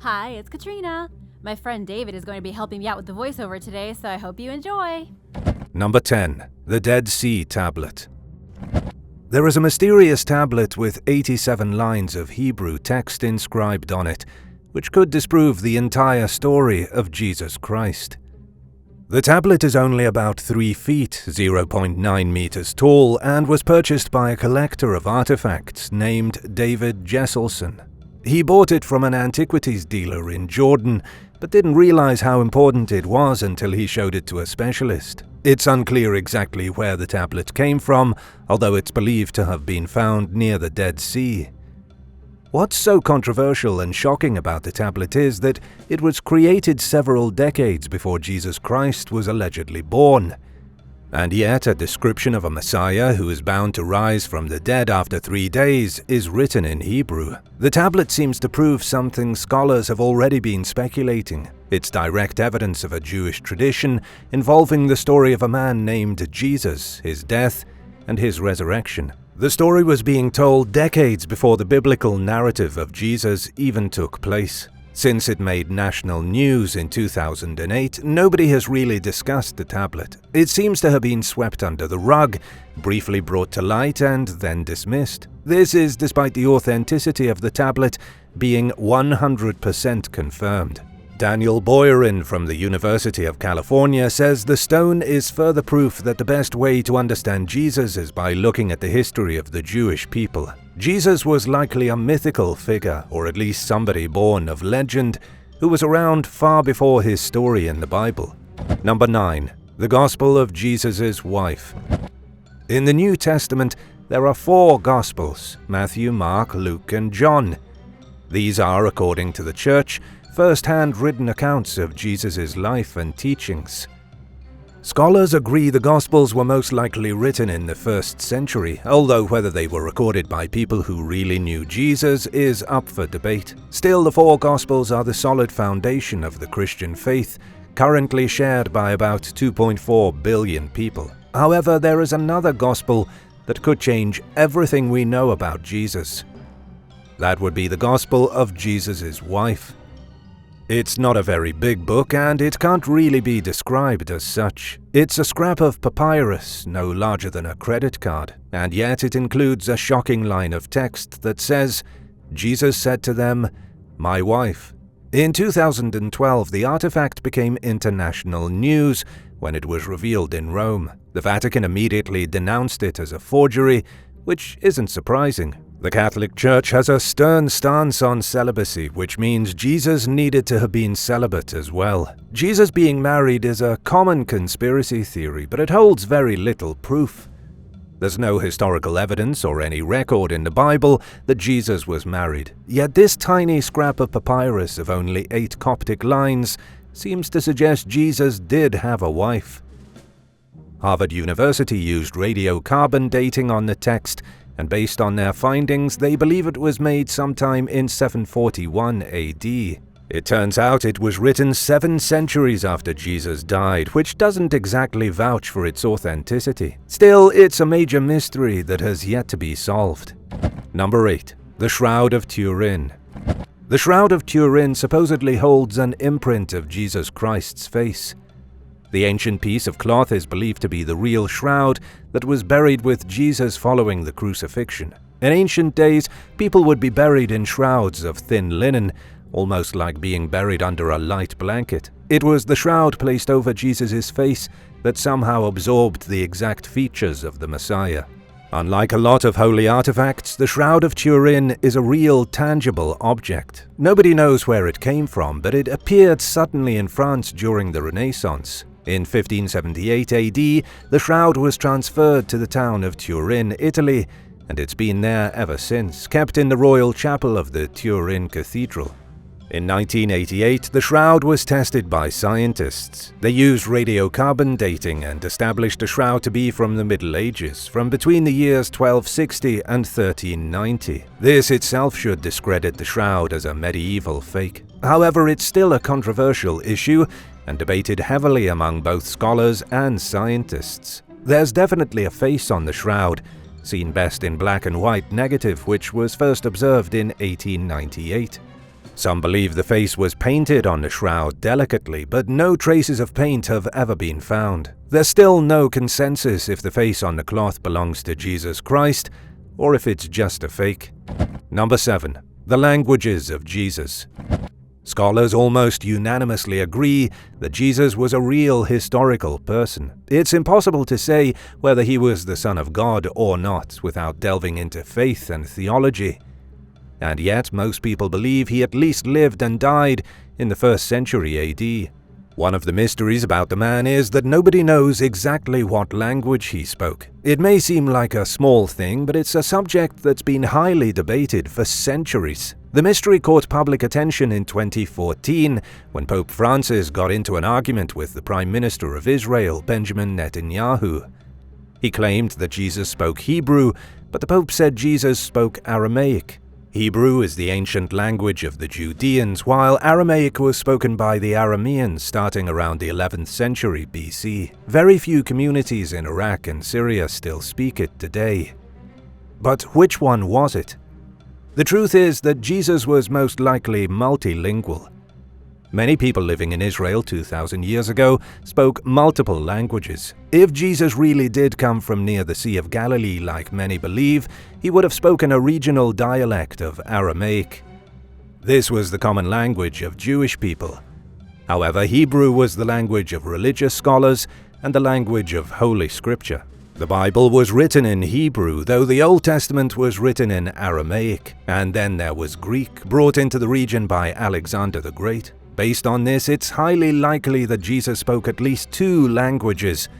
Hi, it's Katrina. My friend David is going to be helping me out with the voiceover today, so I hope you enjoy. Number 10. The Dead Sea Tablet. There is a mysterious tablet with 87 lines of Hebrew text inscribed on it, which could disprove the entire story of Jesus Christ. The tablet is only about 3 feet, 0.9 meters tall, and was purchased by a collector of artifacts named David Jesselson. He bought it from an antiquities dealer in Jordan, but didn't realize how important it was until he showed it to a specialist. It's unclear exactly where the tablet came from, although it's believed to have been found near the Dead Sea. What's so controversial and shocking about the tablet is that it was created several decades before Jesus Christ was allegedly born. And yet a description of a Messiah who is bound to rise from the dead after 3 days is written in Hebrew. The tablet seems to prove something scholars have already been speculating. It's direct evidence of a Jewish tradition involving the story of a man named Jesus, his death, and his resurrection. The story was being told decades before the biblical narrative of Jesus even took place. Since it made national news in 2008, nobody has really discussed the tablet. It seems to have been swept under the rug, briefly brought to light, and then dismissed. This is despite the authenticity of the tablet being 100% confirmed. Daniel Boyarin from the University of California says the stone is further proof that the best way to understand Jesus is by looking at the history of the Jewish people. Jesus was likely a mythical figure, or at least somebody born of legend, who was around far before his story in the Bible. Number 9. The Gospel of Jesus' Wife. In the New Testament, there are 4 Gospels: Matthew, Mark, Luke, and John. These are, according to the Church, first-hand written accounts of Jesus' life and teachings. Scholars agree the Gospels were most likely written in the 1st century, although whether they were recorded by people who really knew Jesus is up for debate. Still, the 4 Gospels are the solid foundation of the Christian faith, currently shared by about 2.4 billion people. However, there is another Gospel that could change everything we know about Jesus. That would be the Gospel of Jesus' wife. It's not a very big book, and it can't really be described as such. It's a scrap of papyrus, no larger than a credit card, and yet it includes a shocking line of text that says, "Jesus said to them, 'My wife.'" In 2012, the artifact became international news when it was revealed in Rome. The Vatican immediately denounced it as a forgery, which isn't surprising. The Catholic Church has a stern stance on celibacy, which means Jesus needed to have been celibate as well. Jesus being married is a common conspiracy theory, but it holds very little proof. There's no historical evidence or any record in the Bible that Jesus was married, yet this tiny scrap of papyrus of only 8 Coptic lines seems to suggest Jesus did have a wife. Harvard University used radiocarbon dating on the text, and based on their findings, they believe it was made sometime in 741 AD. It turns out it was written 7 centuries after Jesus died, which doesn't exactly vouch for its authenticity. Still, it's a major mystery that has yet to be solved. Number 8. The Shroud of Turin. The Shroud of Turin supposedly holds an imprint of Jesus Christ's face. The ancient piece of cloth is believed to be the real shroud that was buried with Jesus following the crucifixion. In ancient days, people would be buried in shrouds of thin linen, almost like being buried under a light blanket. It was the shroud placed over Jesus' face that somehow absorbed the exact features of the Messiah. Unlike a lot of holy artifacts, the Shroud of Turin is a real, tangible object. Nobody knows where it came from, but it appeared suddenly in France during the Renaissance. In 1578 AD, the shroud was transferred to the town of Turin, Italy, and it's been there ever since, kept in the royal chapel of the Turin Cathedral. In 1988, the shroud was tested by scientists. They used radiocarbon dating and established the shroud to be from the Middle Ages, from between the years 1260 and 1390. This itself should discredit the shroud as a medieval fake. However, it's still a controversial issue and debated heavily among both scholars and scientists. There's definitely a face on the shroud, seen best in black and white negative, which was first observed in 1898. Some believe the face was painted on the shroud delicately, but no traces of paint have ever been found. There's still no consensus if the face on the cloth belongs to Jesus Christ or if it's just a fake. Number 7. The languages of Jesus. Scholars almost unanimously agree that Jesus was a real historical person. It's impossible to say whether he was the Son of God or not without delving into faith and theology. And yet, most people believe he at least lived and died in the 1st century AD. One of the mysteries about the man is that nobody knows exactly what language he spoke. It may seem like a small thing, but it's a subject that's been highly debated for centuries. The mystery caught public attention in 2014 when Pope Francis got into an argument with the Prime Minister of Israel, Benjamin Netanyahu. He claimed that Jesus spoke Hebrew, but the Pope said Jesus spoke Aramaic. Hebrew is the ancient language of the Judeans, while Aramaic was spoken by the Arameans starting around the 11th century BC. Very few communities in Iraq and Syria still speak it today. But which one was it? The truth is that Jesus was most likely multilingual. Many people living in Israel 2,000 years ago spoke multiple languages. If Jesus really did come from near the Sea of Galilee like many believe, he would have spoken a regional dialect of Aramaic. This was the common language of Jewish people. However, Hebrew was the language of religious scholars and the language of Holy Scripture. The Bible was written in Hebrew, though the Old Testament was written in Aramaic, and then there was Greek, brought into the region by Alexander the Great. Based on this, it's highly likely that Jesus spoke at least 2 languages,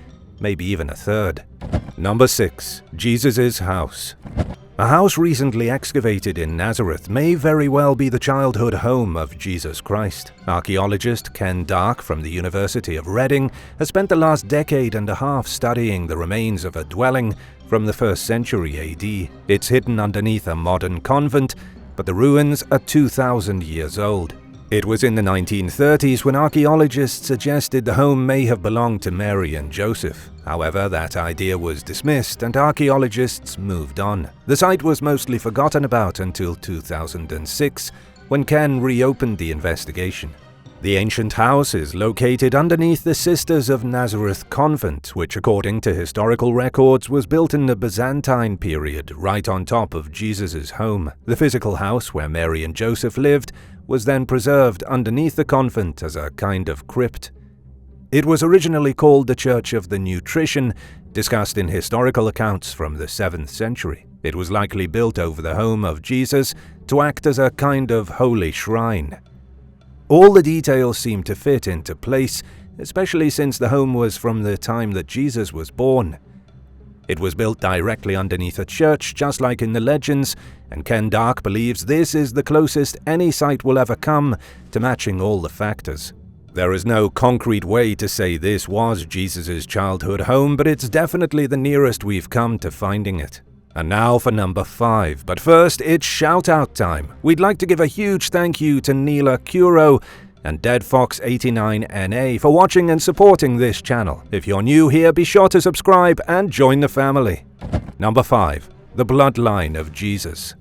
maybe even a 3rd. Number 6. Jesus' house. A house recently excavated in Nazareth may very well be the childhood home of Jesus Christ. Archaeologist Ken Dark from the University of Reading has spent the last decade and a half studying the remains of a dwelling from the 1st century AD. It's hidden underneath a modern convent, but the ruins are 2,000 years old. It was in the 1930s when archaeologists suggested the home may have belonged to Mary and Joseph. However, that idea was dismissed and archaeologists moved on. The site was mostly forgotten about until 2006, when Ken reopened the investigation. The ancient house is located underneath the Sisters of Nazareth convent, which according to historical records was built in the Byzantine period, right on top of Jesus' home. The physical house where Mary and Joseph lived was then preserved underneath the convent as a kind of crypt. It was originally called the Church of the Nutrition, discussed in historical accounts from the 7th century. It was likely built over the home of Jesus to act as a kind of holy shrine. All the details seem to fit into place, especially since the home was from the time that Jesus was born. It was built directly underneath a church, just like in the legends, and Ken Dark believes this is the closest any site will ever come to matching all the factors. There is no concrete way to say this was Jesus' childhood home, but it's definitely the nearest we've come to finding it. And now for number 5, but first it's shout-out time. We'd like to give a huge thank you to Neela Curo and DeadFox89NA for watching and supporting this channel. If you're new here, be sure to subscribe and join the family. Number 5. The bloodline of Jesus.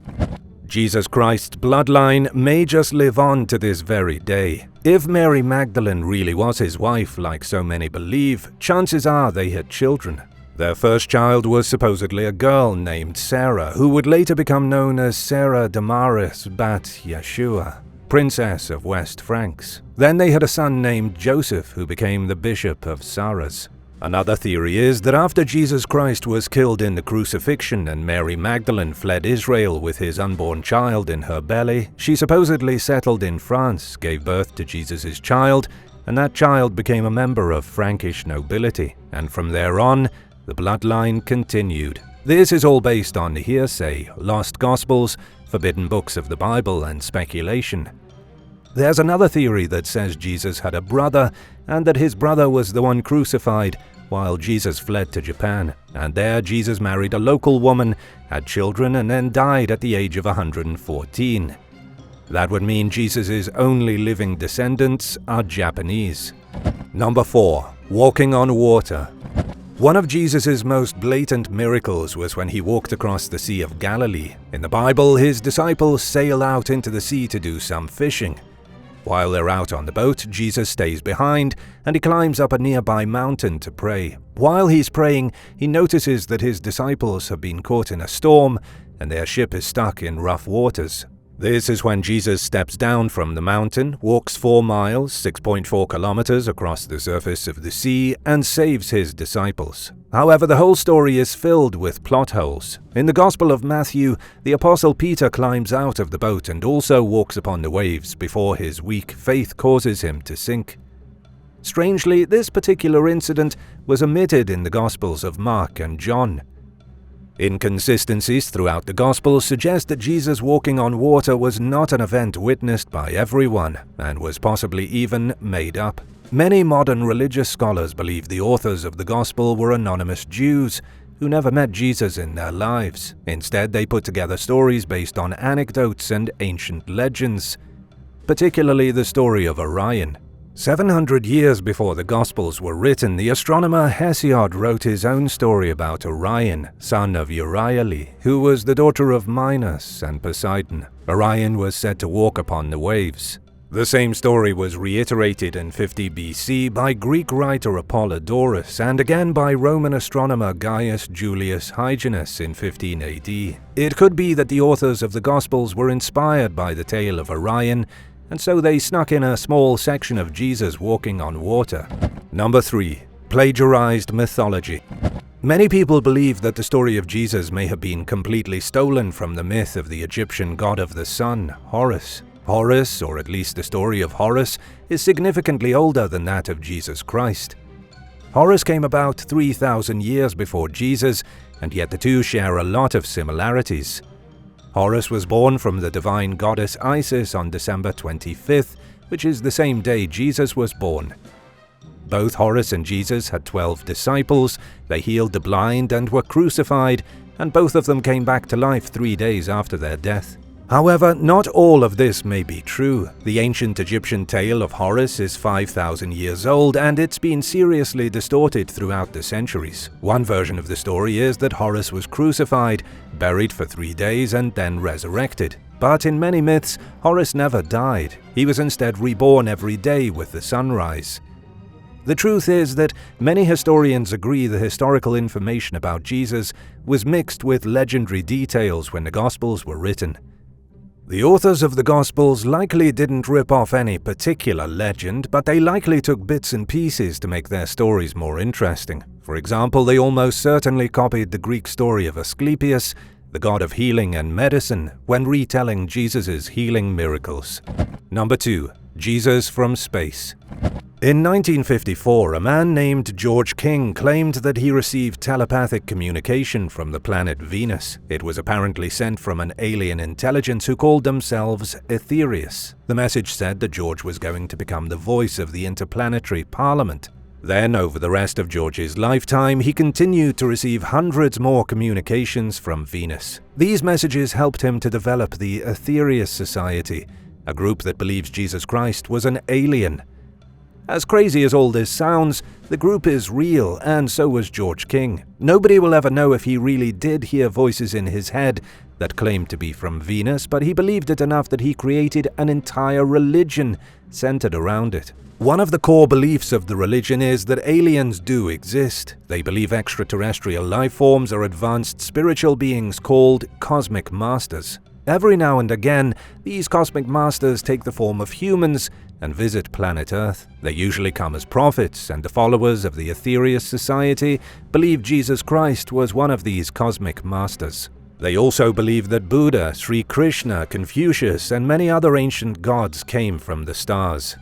Jesus Christ's bloodline may just live on to this very day. If Mary Magdalene really was his wife, like so many believe, chances are they had children. Their first child was supposedly a girl named Sarah, who would later become known as Sarah Damaris Bat Yeshua, Princess of West Franks. Then they had a son named Joseph, who became the Bishop of Sarras. Another theory is that after Jesus Christ was killed in the crucifixion and Mary Magdalene fled Israel with his unborn child in her belly, she supposedly settled in France, gave birth to Jesus' child, and that child became a member of Frankish nobility, and from there on, the bloodline continued. This is all based on hearsay, lost gospels, forbidden books of the Bible, and speculation. There's another theory that says Jesus had a brother, and that his brother was the one crucified while Jesus fled to Japan, and there Jesus married a local woman, had children, and then died at the age of 114. That would mean Jesus' only living descendants are Japanese. Number 4. Walking on water. One of Jesus' most blatant miracles was when he walked across the Sea of Galilee. In the Bible, his disciples sail out into the sea to do some fishing. While they're out on the boat, Jesus stays behind, and he climbs up a nearby mountain to pray. While he's praying, he notices that his disciples have been caught in a storm, and their ship is stuck in rough waters. This is when Jesus steps down from the mountain, walks 4 miles, 6.4 kilometers across the surface of the sea, and saves his disciples. However, the whole story is filled with plot holes. In the Gospel of Matthew, the Apostle Peter climbs out of the boat and also walks upon the waves before his weak faith causes him to sink. Strangely, this particular incident was omitted in the Gospels of Mark and John. Inconsistencies throughout the Gospels suggest that Jesus walking on water was not an event witnessed by everyone, and was possibly even made up. Many modern religious scholars believe the authors of the Gospel were anonymous Jews who never met Jesus in their lives. Instead, they put together stories based on anecdotes and ancient legends, particularly the story of Orion. 700 years before the Gospels were written, the astronomer Hesiod wrote his own story about Orion, son of Euryale, who was the daughter of Minos and Poseidon. Orion was said to walk upon the waves. The same story was reiterated in 50 BC by Greek writer Apollodorus and again by Roman astronomer Gaius Julius Hyginus in 15 AD. It could be that the authors of the Gospels were inspired by the tale of Orion, and so they snuck in a small section of Jesus walking on water. Number 3. Plagiarized mythology. Many people believe that the story of Jesus may have been completely stolen from the myth of the Egyptian god of the sun, Horus. Horus, or at least the story of Horus, is significantly older than that of Jesus Christ. Horus came about 3,000 years before Jesus, and yet the two share a lot of similarities. Horus was born from the divine goddess Isis on December 25th, which is the same day Jesus was born. Both Horus and Jesus had 12 disciples, they healed the blind and were crucified, and both of them came back to life 3 days after their death. However, not all of this may be true. The ancient Egyptian tale of Horus is 5,000 years old, and it's been seriously distorted throughout the centuries. One version of the story is that Horus was crucified, buried for 3 days, and then resurrected. But in many myths, Horus never died. He was instead reborn every day with the sunrise. The truth is that many historians agree the historical information about Jesus was mixed with legendary details when the Gospels were written. The authors of the Gospels likely didn't rip off any particular legend, but they likely took bits and pieces to make their stories more interesting. For example, they almost certainly copied the Greek story of Asclepius, the god of healing and medicine, when retelling Jesus' healing miracles. Number 2. Jesus from space. In 1954, a man named George King claimed that he received telepathic communication from the planet Venus. It was apparently sent from an alien intelligence who called themselves Aetherius. The message said that George was going to become the voice of the interplanetary parliament. Then, over the rest of George's lifetime, he continued to receive hundreds more communications from Venus. These messages helped him to develop the Aetherius Society, a group that believes Jesus Christ was an alien. As crazy as all this sounds, the group is real, and so was George King. Nobody will ever know if he really did hear voices in his head that claimed to be from Venus, but he believed it enough that he created an entire religion centered around it. One of the core beliefs of the religion is that aliens do exist. They believe extraterrestrial life forms are advanced spiritual beings called cosmic masters. Every now and again, these cosmic masters take the form of humans and visit planet Earth. They usually come as prophets, and the followers of the Aetherius Society believe Jesus Christ was one of these cosmic masters. They also believe that Buddha, Sri Krishna, Confucius, and many other ancient gods came from the stars.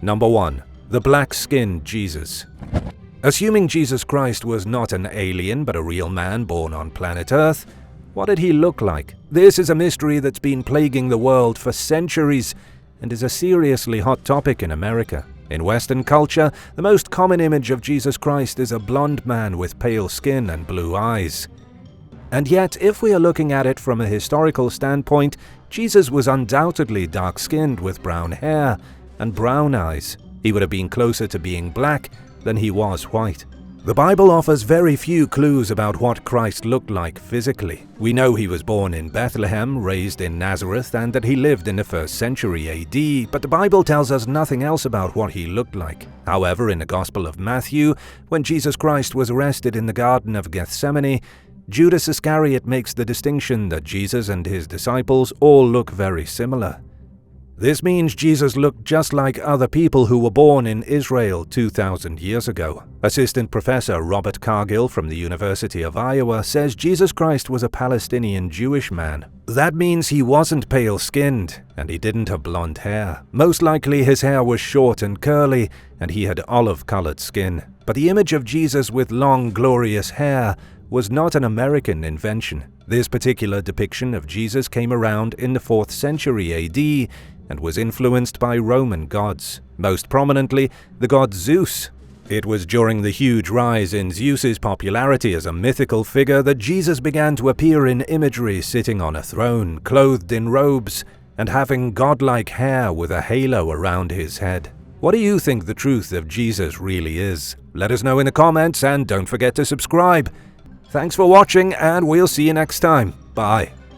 Number 1. The black-skinned Jesus. Assuming Jesus Christ was not an alien but a real man born on planet Earth, what did he look like? This is a mystery that's been plaguing the world for centuries and is a seriously hot topic in America. In Western culture, the most common image of Jesus Christ is a blonde man with pale skin and blue eyes. And yet, if we are looking at it from a historical standpoint, Jesus was undoubtedly dark-skinned with brown hair and brown eyes. He would have been closer to being black than he was white. The Bible offers very few clues about what Christ looked like physically. We know he was born in Bethlehem, raised in Nazareth, and that he lived in the 1st century AD, but the Bible tells us nothing else about what he looked like. However, in the Gospel of Matthew, when Jesus Christ was arrested in the Garden of Gethsemane, Judas Iscariot makes the distinction that Jesus and his disciples all look very similar. This means Jesus looked just like other people who were born in Israel 2,000 years ago. Assistant Professor Robert Cargill from the University of Iowa says Jesus Christ was a Palestinian Jewish man. That means he wasn't pale-skinned, and he didn't have blonde hair. Most likely his hair was short and curly, and he had olive-colored skin. But the image of Jesus with long, glorious hair was not an American invention. This particular depiction of Jesus came around in the 4th century AD, and was influenced by Roman gods, most prominently the god Zeus. It was during the huge rise in Zeus's popularity as a mythical figure that Jesus began to appear in imagery sitting on a throne, clothed in robes, and having godlike hair with a halo around his head. What do you think the truth of Jesus really is? Let us know in the comments, and don't forget to subscribe. Thanks for watching, and we'll see you next time. Bye.